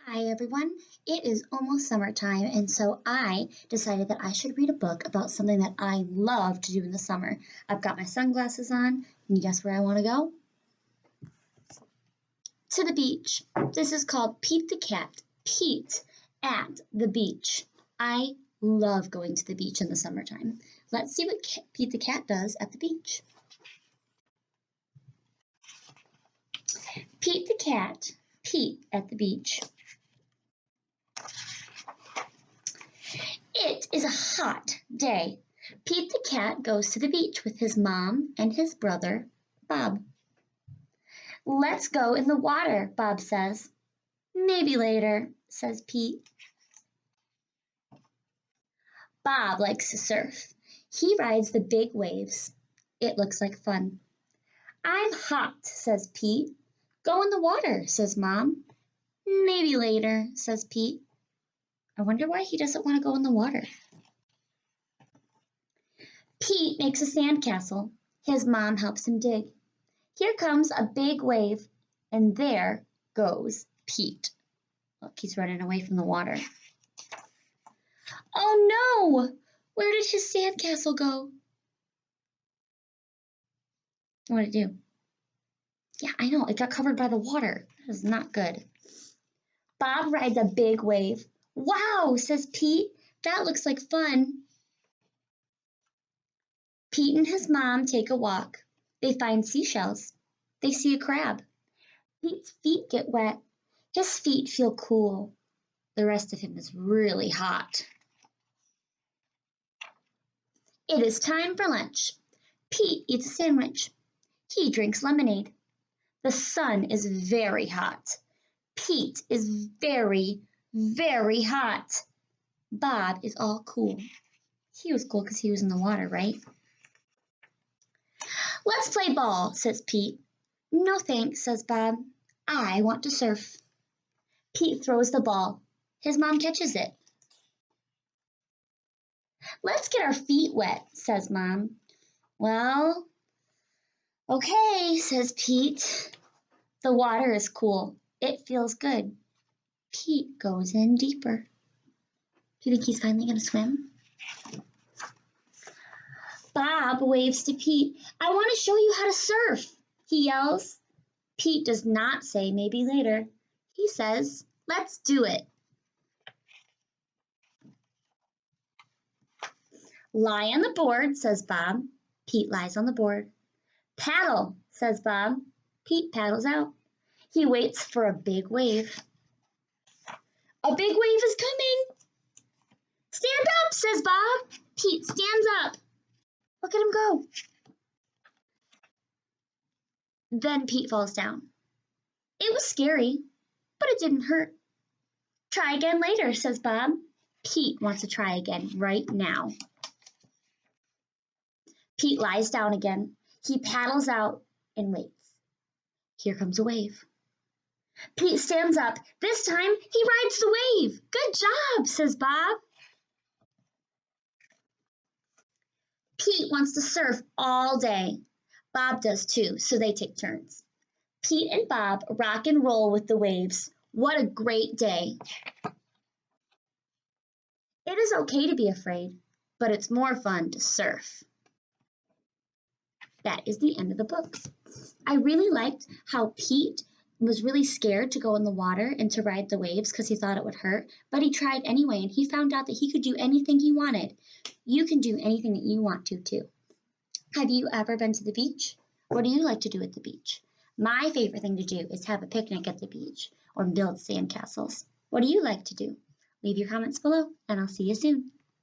Hi everyone. It is almost summertime, and so I decided that I should read a book about something that I love to do in the summer. I've got my sunglasses on. Can you guess where I want to go? To the beach. This is called Pete the Cat. Pete at the beach. I love going to the beach in the summertime. Let's see what Pete the Cat does at the beach. Pete the Cat. Pete at the beach. It is a hot day. Pete the cat goes to the beach with his mom and his brother, Bob. Let's go in the water, Bob says. Maybe later, says Pete. Bob likes to surf. He rides the big waves. It looks like fun. I'm hot, says Pete. Go in the water, says Mom. Maybe later, says Pete. I wonder why he doesn't want to go in the water. Pete makes a sandcastle. His mom helps him dig. Here comes a big wave, and there goes Pete. Look, he's running away from the water. Oh no! Where did his sandcastle go? What did it do? Yeah, I know, it got covered by the water. That is not good. Bob rides a big wave. Wow, says Pete. That looks like fun. Pete and his mom take a walk. They find seashells. They see a crab. Pete's feet get wet. His feet feel cool. The rest of him is really hot. It is time for lunch. Pete eats a sandwich. He drinks lemonade. The sun is very hot. Pete is very, very hot. Bob is all cool. He was cool because he was in the water, right? Let's play ball, says Pete. No thanks, says Bob. I want to surf. Pete throws the ball. His mom catches it. Let's get our feet wet, says Mom. Well, okay, says Pete. The water is cool. It feels good. Pete goes in deeper. Do you think he's finally going to swim? Bob waves to Pete. I want to show you how to surf, he yells. Pete does not say maybe later. He says, let's do it. Lie on the board, says Bob. Pete lies on the board. Paddle, says Bob. Pete paddles out. He waits for a big wave. A big wave is coming. Stand up, says Bob. Pete stands up. Look at him go. Then Pete falls down. It was scary, but it didn't hurt. Try again later, says Bob. Pete wants to try again right now. Pete lies down again. He paddles out and waits. Here comes a wave. Pete stands up. This time he rides the wave. Good job, says Bob. Pete wants to surf all day. Bob does too, so they take turns. Pete and Bob rock and roll with the waves. What a great day. It is okay to be afraid, but it's more fun to surf. That is the end of the book. I really liked how Pete was really scared to go in the water and to ride the waves because he thought it would hurt, but he tried anyway and he found out that he could do anything he wanted. You can do anything that you want to too. Have you ever been to the beach? What do you like to do at the beach? My favorite thing to do is have a picnic at the beach or build sandcastles. What do you like to do? Leave your comments below and I'll see you soon.